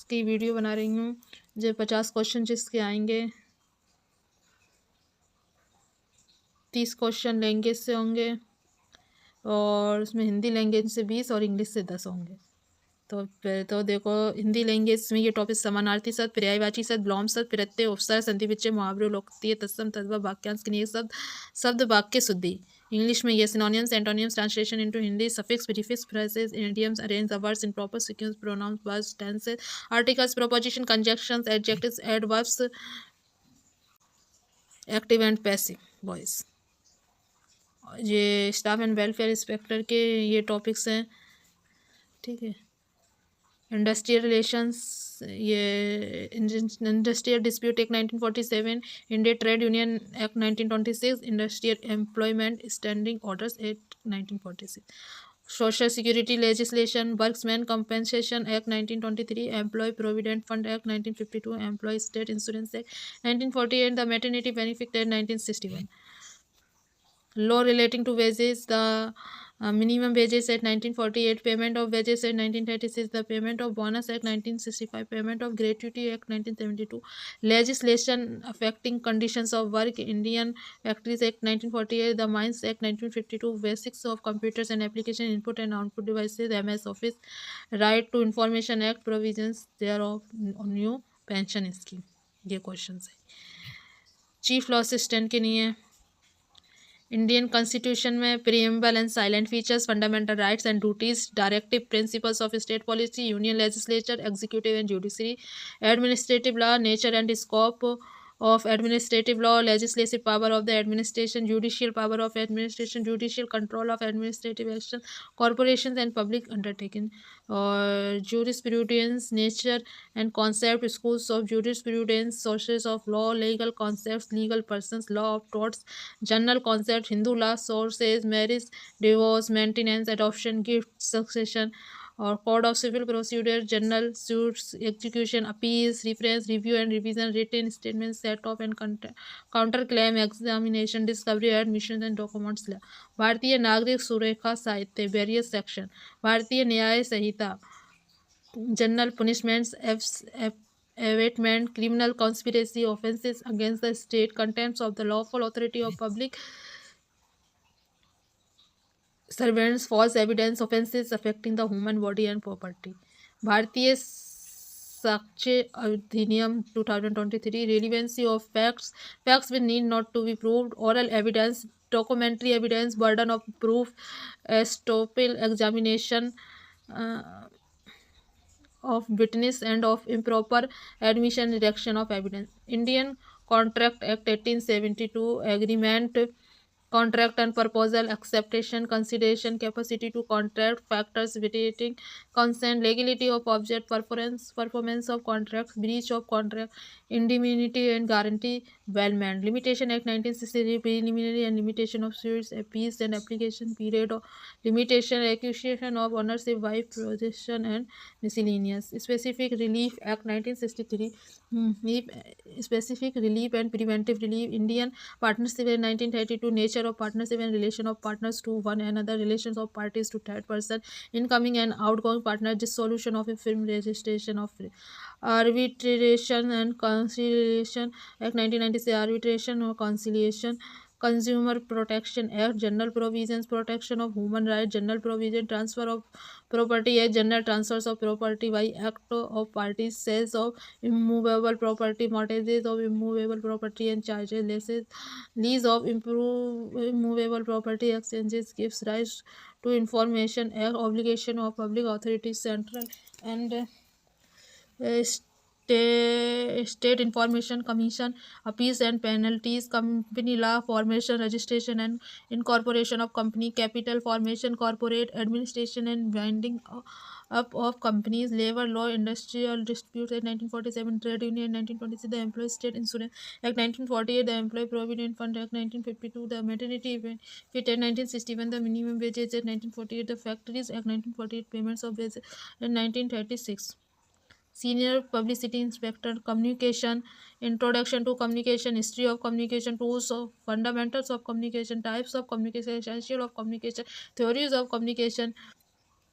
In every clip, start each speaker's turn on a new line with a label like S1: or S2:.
S1: की वीडियो बना रही हूँ। जो 50 क्वेश्चन जिसके आएंगे, 30 क्वेश्चन लैंग्वेज से होंगे और उसमें हिंदी लैंग्वेज से 20 और इंग्लिश से 10 होंगे। तो देखो, हिंदी लैंग्वेज में ये टॉपिक समानार्थी शब्द, पर्यायवाची शब्द, विलोम शब्द, प्रत्यय, उपसर्ग, संधि विच्छेद, मुहावरे, लोकोक्ति, तत्सम, तद्भव, वाक्यांश के लिए शब्द वाक्य शुद्धि। इंग्लिश में ये synonyms, antonyms, translation into Hindi, suffix, prefix, phrases, idioms, arrange the words in proper sequence, pronouns, verbs, tenses, articles, preposition, conjunctions, adjectives, adverbs, active and passive voice. ये स्टाफ एंड वेलफेयर इंस्पेक्टर के ये topics हैं, ठीक है। Industrial relations, ये industrial dispute act 1947, Indian trade union act 1926, industrial employment standing orders act 1946, social security legislation, workman compensation act 1923, employ provident fund act 1952, employ state insurance act 1948, the maternity benefit act 1961, law relating to wages, the minimum wages at 1948, payment of wages at 1936, the payment of bonus act 1965, payment of gratuity act 1972, legislation affecting conditions of work, Indian Factories Act 1948, the Mines Act 1952, basics of computers and application input and output devices, MS Office, right to information act, provisions thereof, new pension scheme। ये question है। Chief law assistant के लिए Indian constitution में preamble and salient features, fundamental rights and duties, directive principles of state policy, union legislature, executive and judiciary, administrative law, nature and scope of administrative law, legislative power of the administration, judicial power of administration, judicial control of administrative action, corporations and public undertaking, or jurisprudence, nature and concept, schools of jurisprudence, sources of law, legal concepts, legal persons, law of torts, general concept, Hindu law, sources, marriage, divorce, maintenance, adoption, gift, succession, or code of civil procedure, general suits, execution, appeals, reference, review and revision, written statements, set off and counter claim, examination, discovery, admission and documents law, भारतीय नागरिक सुरेखा साहित्य, various section, Bharatiya Nyaya Sanhita, general punishments, abatement, criminal conspiracy, offences against the state, contempt of the lawful authority of public servants, false evidence, offences affecting the human body and property, भारतीय साक्ष्य अधिनियम 2023, relevancy of facts will need not to be proved, oral evidence, documentary evidence, burden of proof, estoppel, examination of witness and of improper admission, rejection of evidence, Indian Contract Act 1872, agreement, contract and proposal, acceptation, consideration, capacity to contract, factors vitiating consent, legality of object, performance of contracts, breach of contract, indemnity and guarantee, bailment, limitation act 1963, preliminary and limitation of suits, appeals and application period of limitation, acquisition of ownership by possession and miscellaneous, specific relief act 1963, specific relief and preventive relief, Indian partnership in 1932, nature of partnership and relation of partners to one another, relations of parties to third person, incoming and outgoing partner, dissolution of a firm, registration of arbitration and conciliation act 1996, arbitration or conciliation, Consumer Protection Act, general provisions, protection of human rights, general provision, transfer of property act, general transfers of property by act of parties, sales of immovable property, mortgages of immovable property and charges, lease of immovable property, exchanges, gives rise to information act, obligation of public authorities, central and state information commission, appeals and penalties, company law, formation, registration and incorporation of company, capital formation, corporate administration and winding up of companies, labor law, industrial disputes at 1947, trade union 1926, the employee state insurance act 1948, the employee provident fund act 1952, the maternity benefit act 1961, the minimum wages at 1948, the factories act 1948, payments of wages at 1936, Senior Publicity Inspector, Communication, Introduction to Communication, History of Communication, Tools of Fundamentals of Communication, Types of Communication, Essential of Communication, Theories of Communication,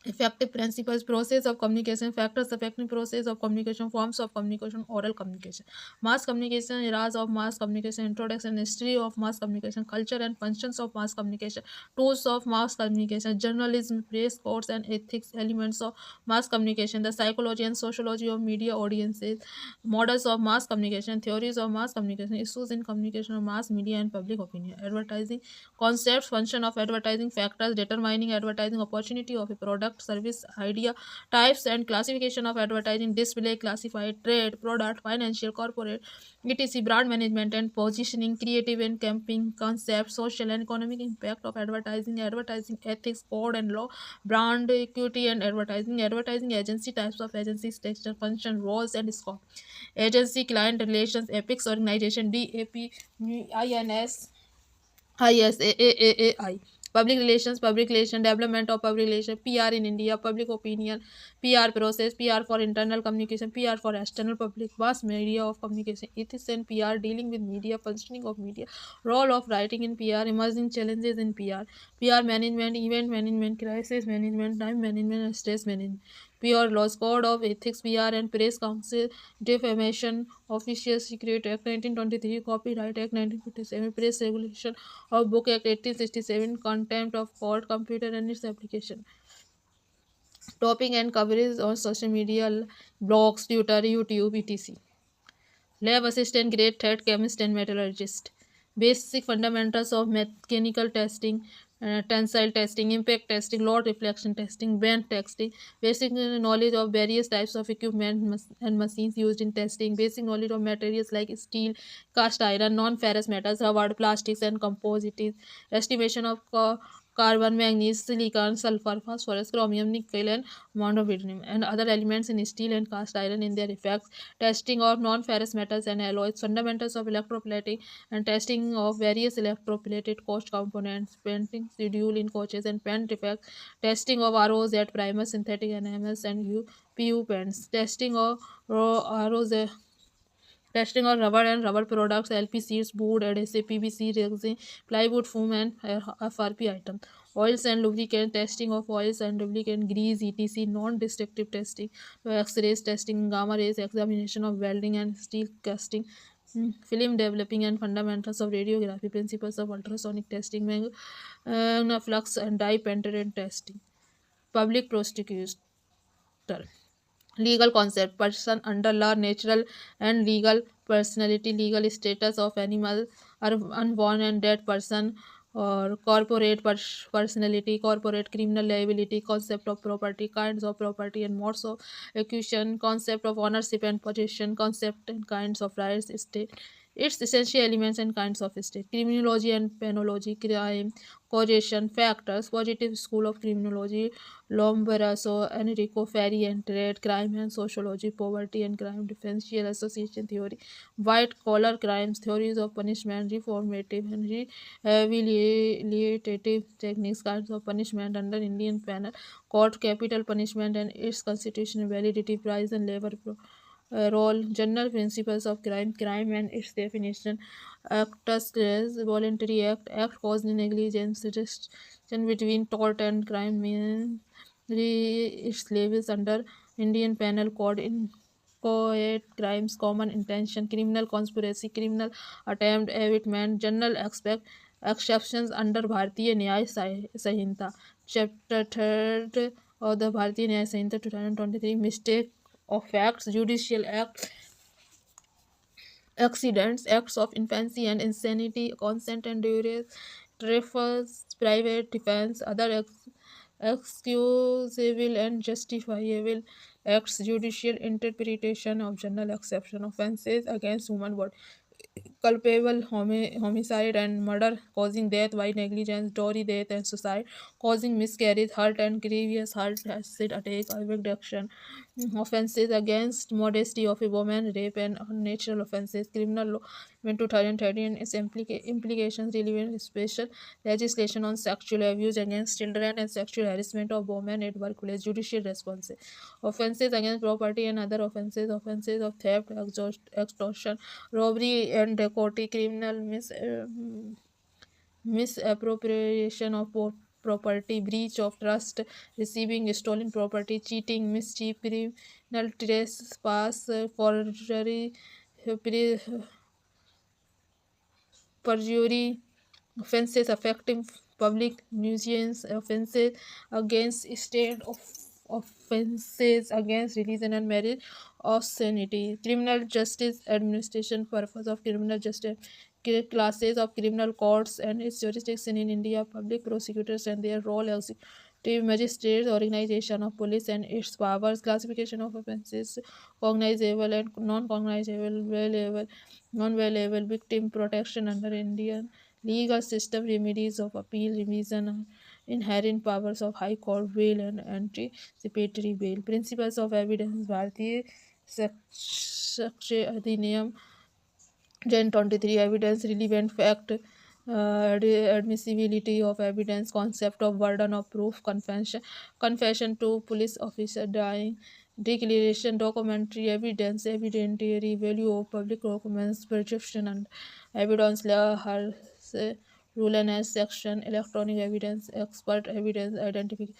S1: Effective principles, process of communication, factors affecting process of communication, forms of communication, oral communication, mass communication, eras of mass communication, introduction, history of mass communication, culture and functions of mass communication, tools of mass communication, journalism, press codes and ethics, elements of mass communication, the psychology and sociology of media audiences, models of mass communication, theories of mass communication, issues in communication of mass media and public opinion, advertising concepts, function of advertising, factors determining advertising opportunity of a product, service, idea, types and classification of advertising, display, classified, trade, product, financial, corporate, etc., brand management and positioning, creative and campaign concepts, social and economic impact of advertising, advertising ethics, code and law, brand equity and advertising agency, types of agency, structure, function, roles and scope, agency, client relations, epics, organization, DAP, INS, ISAAAI. Public relation, development of public relation, PR in India, public opinion, PR process, PR for internal communication, PR for external public, mass media of communication, ethics and PR, dealing with media, functioning of media, role of writing in PR, emerging challenges in PR management, event management, crisis management, time management, and stress management. PR laws, code of ethics, PR and press council, defamation, official secret act 1923, copyright act 1957, press regulation of book act 1867, contempt of court, computer and its application. Topping and coverage on social media, blogs, Twitter, YouTube, etc. Lab assistant, grade third chemist and metallurgist. Basic fundamentals of mechanical testing, tensile testing, impact testing, load reflection testing, bend testing, basic knowledge of various types of equipment and machines used in testing, basic knowledge of materials like steel, cast iron, non-ferrous metals, rubber, plastics and composites, estimation of carbon, manganese, silicon, sulfur, phosphorus, chromium, nickel and molybdenum and other elements in steel and cast iron in their effects, testing of non-ferrous metals and alloys, fundamentals of electroplating and testing of various electroplated coach components, painting schedule in coaches and paint effects, testing of ROZ primers, synthetic enamels and PU paints, testing of ROZ, testing of rubber and rubber products, LP seats, board, adhesive, PVC, resin, plywood, foam, and FRP items. Oils and lubricant, testing of oils and lubricant, grease, etc., non-destructive testing, X-rays testing, gamma rays, examination of welding and steel casting, film developing and fundamentals of radiography, principles of ultrasonic testing, flux and dye penetrant testing. Public prosecutor. Legal concept, person under law, natural and legal personality, legal status of animal or unborn and dead person, or corporate personality, corporate criminal liability, concept of property, kinds of property and modes of acquisition, concept of ownership and possession, concept and kinds of rights, state, its essential elements and kinds of state, criminology and penology, crime, causation, factors, positive school of criminology, Lombaraso, Enrico Ferri and Trade, Crime and Sociology, Poverty and Crime, Differential Association Theory, White Collar Crimes, Theories of Punishment, Reformative and Rehabilitative Techniques, Kinds of Punishment under Indian Penal Code, Capital Punishment and its Constitutional Validity, Price and Labor Role, General Principles of Crime, Crime and its Definition, Actus Reus, Voluntary Act, Act causing negligence, distinction between tort and crime, its labels under Indian Penal Code, inchoate crimes, common intention, criminal conspiracy, criminal attempt, abatement, general aspect, exceptions under Bharatiya Nyaya Sanhita, Chapter 3rd of the Bharatiya Nyaya Sanhita 2023, mistake of facts, judicial act, accidents, acts of infancy and insanity, consent and duress, refers, private defense, other excusable and justifiable acts, judicial interpretation of general exception, offences against human body, culpable homicide and murder, causing death by negligence, dowry death and suicide, causing miscarriage, hurt and grievous hurt, acid attack, abduction, offences against modesty of a woman, rape and unnatural offences, criminal law 2013 and its implications, relevant special legislation on sexual abuse against children and sexual harassment of women at workplace, judicial responses, offences against property and other offences, offences of theft, extortion, robbery and dacoity, criminal misappropriation of property, breach of trust, receiving stolen property, cheating, mischief, criminal trespass, forgery, perjury, offences affecting public nuisance, offences against state of offences against religion and marriage, obscenity. Criminal justice administration purpose of criminal justice, classes of criminal courts and its jurisdiction in India, public prosecutors and their role, executive magistrates, organization of police and its powers, classification of offences, cognizable and non-cognizable, valuable, non-valuable, victim protection under Indian legal system, remedies of appeal, revision, inherent powers of High Court bail and anticipatory bail, principles of evidence, भारतीय साक्ष्य अधिनियम Gen 23, evidence, relevant fact, admissibility of evidence, concept of burden of proof, confession to police officer dying, declaration, documentary evidence, evidentiary value of public documents, perception and evidence law, rule and as section, electronic evidence, expert evidence, identification,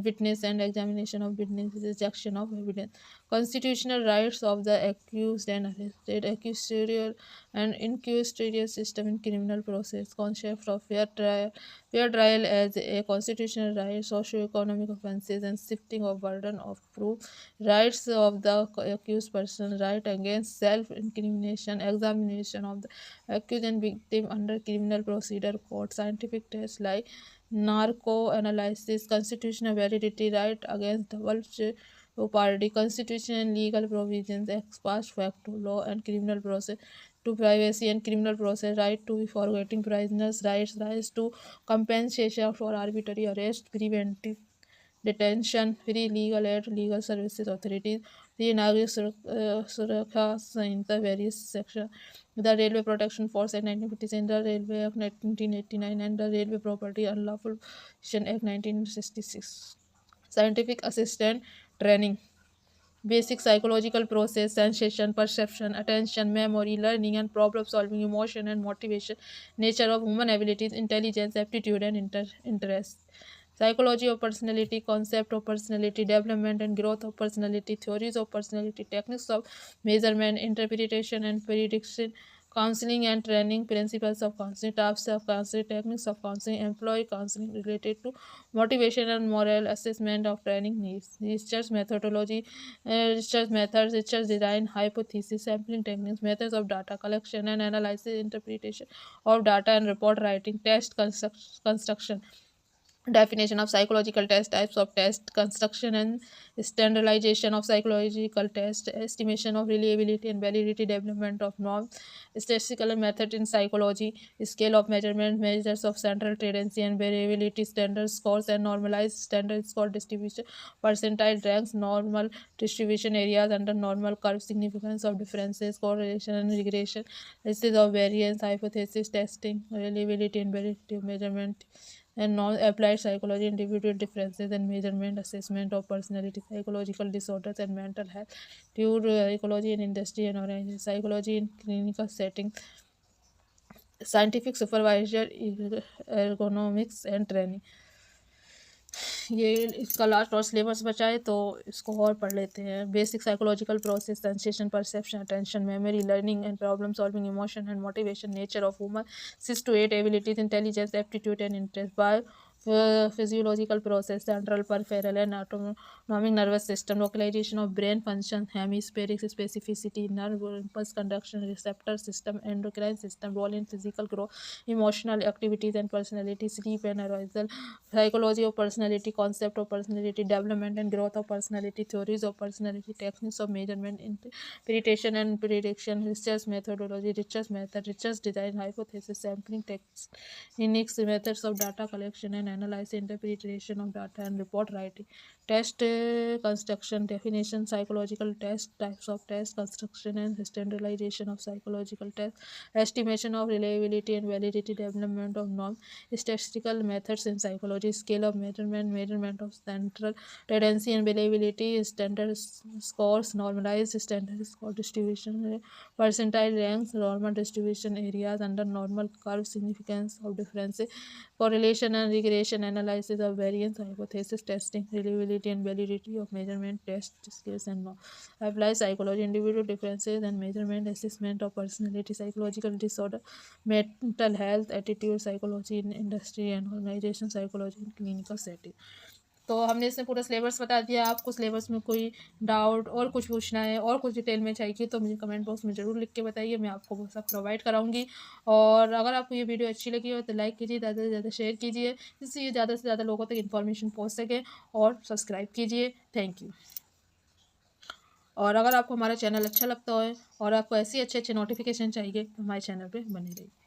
S1: witness and examination of witnesses, rejection of evidence, constitutional rights of the accused and arrested, accustorial and inquisitorial system in criminal process, concept of fair trial as a constitutional right, socio-economic offences and shifting of burden of proof, rights of the accused person, right against self-incrimination, examination of the accused and victim under criminal procedure code, scientific tests like narco analysis, constitutional validity, right against double jeopardy, constitutional and legal provisions, ex post facto law and criminal process to privacy and criminal process, right to forgetting prisoners, rights to compensation for arbitrary arrest, preventive detention, free legal aid, legal services authorities, the Nagrik Surakha Sanhita, various sections, the Railway Protection Force Act 1957, the Railway Act 1989, and the Railway Property Unlawful Possession Act 1966. Scientific assistant training. Basic psychological process, sensation, perception, attention, memory, learning and problem solving, emotion and motivation, nature of human abilities, intelligence, aptitude and interest. Psychology of personality, concept of personality, development and growth of personality, theories of personality, techniques of measurement, interpretation and prediction, counseling and training, principles of counseling, types of counseling, techniques of counseling, employee counseling related to motivation and moral assessment of training needs, research methodology, research methods, research design, hypothesis, sampling techniques, methods of data collection and analysis, interpretation of data and report writing, test construction. Definition of psychological test, types of test, construction and standardization of psychological test, estimation of reliability and validity, development of norms, statistical method in psychology, scale of measurement, measures of central tendency and variability, standard scores and normalized standard score distribution, percentile ranks, normal distribution areas under normal curve, significance of differences, correlation and regression, analysis of variance, hypothesis testing, reliability and validity of measurement, and non-applied psychology, individual differences and measurement, assessment of personality, psychological disorders and mental health, pure psychology in industry and organization, psychology in clinical setting, scientific supervisor, ergonomics and training. ये इसका last और syllabus बचा है तो इसको और पढ़ लेते हैं. Basic psychological process, sensation, perception, attention, memory, learning and problem solving, emotion and motivation, nature of human, 6 to 8 abilities, intelligence, aptitude and interest. By physiological process, central, peripheral and autonomic nervous system, localization of brain function, hemispheric specificity, nerve impulse conduction, receptor system, endocrine system, role in physical growth, emotional activities and personality, sleep and arousal, psychology of personality, concept of personality, development and growth of personality, theories of personality, techniques of measurement, interpretation and prediction, research methodology, research method, research design, hypothesis, sampling techniques, methods of data collection and analysis, interpretation of data and report writing, test construction, definition, psychological test, types of test, construction and standardization of psychological test, estimation of reliability and validity, development of norms, statistical methods in psychology, scale of measurement, measurement of central tendency and reliability, standard scores, normalized standard score distribution, percentile ranks, normal distribution areas under normal curve, significance of differences, correlation and regression correlation analysis of variance, hypothesis testing, reliability and validity of measurement, test scales and more. Apply psychology, individual differences and measurement, assessment of personality, psychological disorder, mental health, attitude psychology in industry and organization psychology in clinical setting. तो हमने इसमें पूरा syllabus बता दिया। आपको syllabus में कोई doubt और कुछ पूछना है और कुछ डिटेल में चाहिए तो मुझे कमेंट बॉक्स में ज़रूर लिख के बताइए, मैं आपको वो सब प्रोवाइड कराऊंगी। और अगर आपको ये वीडियो अच्छी लगी हो तो लाइक कीजिए, ज़्यादा से ज़्यादा शेयर कीजिए, जिससे ये ज़्यादा से ज़्यादा लोगों तक इन्फॉर्मेशन पहुँच सके, और सब्सक्राइब कीजिए। Thank you. और अगर आपको हमारा चैनल अच्छा लगता है और आपको ऐसे अच्छे अच्छे नोटिफिकेशन चाहिए तो हमारे चैनल पर बने रहिए।